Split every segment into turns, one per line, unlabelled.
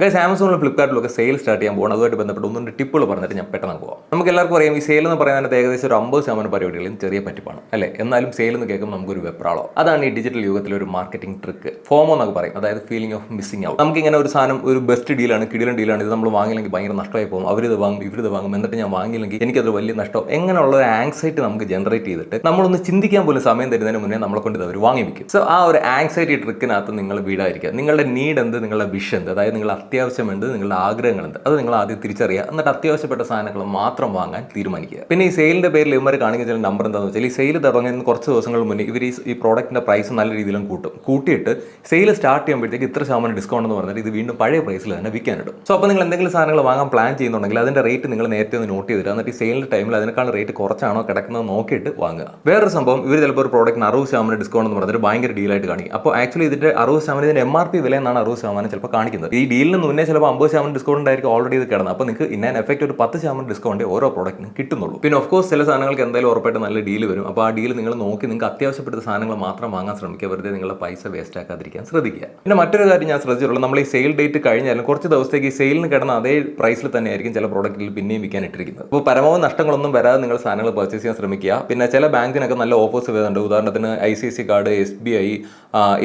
Guys, ആമസോണിലും ഫ്ലിപ്കാർട്ടിലൊക്കെ sale start ചെയ്യാൻ പോകണം. അതുമായിട്ട് ബന്ധപ്പെട്ട് ഒന്നുകൊണ്ട് ടിപ്പുകൾ പറഞ്ഞിട്ട് ഞാൻ പെട്ടെന്ന് പോകാം. നമുക്ക് എല്ലാവർക്കും അറിയാം, ഈ സെയിൽ എന്ന് പറയുന്നത് ഏകദേശം ഒരു 50% പരിപാടികളും ചെറിയ പറ്റിപ്പാണ് അല്ലേ. എന്നാലും സെയിൽ എന്ന് കേൾക്കുമ്പോൾ നമുക്കൊരു വെപ്രാളോ. അതാണ് ഈ ഡിജിറ്റൽ യുഗത്തിലെ ഒരു മാർക്കറ്റിംഗ് ട്രിക്ക്, ഫോമോ എന്നൊക്കെ പറയും. അതായത് ഫീലിംഗ് ഓഫ് മിസ്സിംഗ് ഔട്ട്. നമുക്കിങ്ങനെ ഒരു സാധനം ഒരു ബെസ്റ്റ് ഡീലാണ്, കിടിലൻ ഡീലാണ്, ഇത് നമ്മൾ വാങ്ങിയില്ലെങ്കിൽ ഭയങ്കര നഷ്ടമായി പോകും, അവരിത് വാങ്ങും ഇവരിത് വാങ്ങും, എന്നിട്ട് ഞാൻ വാങ്ങിയില്ലെങ്കിൽ എനിക്കത് വലിയ നഷ്ടം, എങ്ങനെയുള്ള ഒരു ആങ്സൈറ്റി നമുക്ക് ജനറേറ്റ് ചെയ്തിട്ട് നമ്മളൊന്ന് ചിന്തിക്കാൻ പോലും സമയം തരുന്നതിന് മുന്നേ നമ്മളെ കൊണ്ട് ഇത് അവർ വാങ്ങിപ്പിക്കും. സോ ആ ഒരു ആങ്സൈറ്റി ട്രിക്കിനകത്ത് നിങ്ങൾ വീടായിരിക്കുക. നിങ്ങളുടെ നീഡ് എന്ത്, നിങ്ങളുടെ വിഷ് എന്ത്, അതായത് നിങ്ങൾ അത്യാവശ്യം എന്ത്, നിങ്ങളുടെ ആഗ്രഹങ്ങളുണ്ട്, അത് നിങ്ങൾ ആദ്യം തിരിച്ചറിയുക. എന്നിട്ട് അത്യാവശ്യപ്പെട്ട സാധനങ്ങൾ മാത്രം വാങ്ങാൻ തീരുമാനിക്കുക. പിന്നെ ഈ സെയിലിന്റെ പേരിൽ ഇവർ കാണിക്കുന്ന ചില നമ്പർ എന്താണെന്ന് വെച്ചാൽ, ഈ സെയിൽ തുടങ്ങുന്ന കുറച്ച് ദിവസങ്ങൾ മുന്നേ ഇവർ ഈ പ്രോഡക്റ്റിന്റെ പ്രൈസ് നല്ല രീതിയിലും കൂട്ടിയിട്ട് സെയിൽ സ്റ്റാർട്ട് ചെയ്യുമ്പോഴത്തേക്ക് ഇത്ര ശതമാനം ഡിസ്കൗണ്ട് എന്ന് പറഞ്ഞിട്ട് ഇത് വീണ്ടും പഴയ പ്രൈസിൽ തന്നെ വിൽക്കാനിടും. സോ അപ്പോൾ നിങ്ങൾ എന്തെങ്കിലും സാധനങ്ങൾ വാങ്ങാൻ പ്ലാൻ ചെയ്യുന്നുണ്ടെങ്കിൽ അതിന്റെ റേറ്റ് നിങ്ങൾ നേരത്തെ ഒന്ന് നോട്ട് ചെയ്തിട്ട് എന്നിട്ട് ഈ സെയിലിന്റെ ടൈമിൽ അതിനേക്കാൾ റേറ്റ് കുറച്ചാണോ കിടക്കുന്നത് നോക്കിയിട്ട് വാങ്ങുക. വേറൊരു സംഭവം, ഇവർ ചിലപ്പോൾ ഒരു പ്രോഡക്റ്റിന് 60% ഡിസ്കൗണ്ട് എന്ന് പറഞ്ഞിട്ട് ഭയങ്കര ഡീലായിട്ട് കാണിക്കും. അപ്പോൾ ആക്ച്വലി ഇതിന്റെ 60% ഇതിന്റെ MRP വില എന്നാണ് 60% ചിലപ്പോൾ കാണിക്കുന്നത്. ഈ ഡീലിന് മുന്നേ ചിലപ്പോൾ 50% ഡിസ്കൗണ്ട് ആയിരിക്കും ഓൾറെഡി ഇത് കിടന്നത്. അപ്പോൾ നിങ്ങൾക്ക് ഇൻ എഫക്റ്റ് ഒരു 10% ഡിസ്കൗണ്ട് ഓരോ പ്രോഡക്റ്റിനും കിട്ടുന്നുള്ളൂ. പിന്നെ ഓഫ് കോഴ്സ് ചില സാധനങ്ങൾക്ക് എന്തായാലും ഉറപ്പായിട്ട് നല്ല ഡീൽ വരും. അപ്പോൾ ആ ഡീൽ നിങ്ങൾ നോക്കി നിങ്ങൾക്ക് അത്യാവശ്യപ്പെട്ട സാധനങ്ങൾ മാത്രം വാങ്ങാൻ ശ്രമിക്കുക. വെറുതെ നിങ്ങളുടെ പൈസ വേസ്റ്റ് ആക്കാതിരിക്കാൻ ശ്രദ്ധിക്കുക. പിന്നെ മറ്റൊരു കാര്യം ഞാൻ ശ്രദ്ധിച്ചിട്ടുള്ളത്, നമ്മൾ ഈ സെയിൽ ഡേറ്റ് കഴിഞ്ഞാലും കുറച്ച് ദിവസത്തേക്ക് ഈ സെയിലിന് കിടന്ന അതേ പ്രൈസിൽ തന്നെ ആയിരിക്കും ചില പ്രോഡക്റ്റിൽ പിന്നെയും വിൽക്കാൻ ഇട്ടിരിക്കുന്നത്. അപ്പോൾ പരമാവധി നഷ്ടങ്ങളൊന്നും വരാതെ നിങ്ങൾ സാധനങ്ങൾ പർച്ചേസ് ചെയ്യാൻ ശ്രമിക്കുക. പിന്നെ ചില ബാങ്കിനൊക്കെ നല്ല ഓഫേഴ്സ് വരുന്നുണ്ട്. ഉദാഹരണത്തിന് ICICI കാർഡ്, SBI,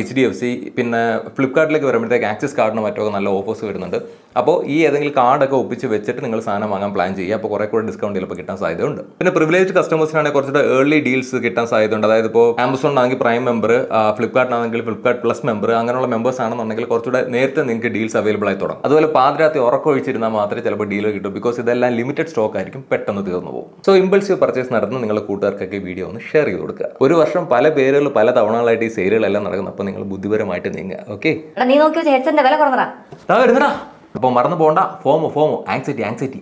HDFC, പിന്നെ ഫ്ലിപ്കാർട്ടിലേക്ക് വരുമ്പോഴത്തേക്ക് ആക്സിസ് കാർഡിന് മറ്റൊക്കെ നല്ല ഓഫേഴ്സ് വരുന്നുണ്ട്. അപ്പോൾ ഈ ഏതെങ്കിലും കാർഡൊക്കെ ഒപ്പിച്ച് വെച്ചിട്ട് നിങ്ങൾ സാധനം വാങ്ങാൻ പ്ലാൻ ചെയ്യുക. അപ്പോൾ കുറേ കൂടെ ഡിസ്കൗണ്ട് ചിലപ്പോൾ കിട്ടാൻ സാധ്യതയുണ്ട്. പിന്നെ പ്രിവിലേജ് കസ്റ്റമേഴ്സിനാണെങ്കിൽ കുറച്ചുകൂടെ ഏർലി ഡീൽസ് കിട്ടാൻ സാധ്യതയുണ്ട്. അതായത് ഇപ്പോൾ ആമസോണിനാണെങ്കിൽ പ്രൈം മെമ്പർ, ഫ്ലിപ്കാർട്ടിനാണെങ്കിൽ ഫ്ലിപ്കാർട്ട് പ്ലസ് മെമ്പർ, അങ്ങനെയുള്ള മെമ്പേഴ്സ് ആണെന്നുണ്ടെങ്കിൽ കുറച്ചുകൂടെ നേരത്തെ നിങ്ങൾക്ക് ഡീൽസ് അവൈലബിൾ ആയി തുടങ്ങും. അതുപോലെ പാതിരാത്രി ഉറക്കം ഒഴിച്ചിരുന്നാൽ മാത്രമേ ചിലപ്പോൾ ഡീൽ കിട്ടും. ബിക്കോസ് ഇതെല്ലാം ലിമിറ്റഡ് സ്റ്റോക്ക് ആയിരിക്കും, പെട്ടെന്ന് തീർന്നു പോകും. സോ ഇമ്പൾസീവ് പർച്ചേസ് നടത്തുന്ന നിങ്ങളുടെ കൂട്ടുകാർക്കൊക്കെ വീഡിയോ ഒന്ന് ഷെയർ ചെയ്ത് കൊടുക്കുക. ഒരു വർഷം പല പേരുകൾ പല തവണകളായിട്ട് ഈ സെയിലുകളെല്ലാം നടക്കുന്നു. അപ്പോൾ നിങ്ങൾ ബുദ്ധിപരമായിട്ട് നീങ്ങുക. ഓക്കെ,
നീ നോക്കിയോ ചേച്ചന്റെ വില കുറവാ.
അപ്പോൾ മറന്നു പോകണ്ട, ഫോമോ ആങ്സൈറ്റി.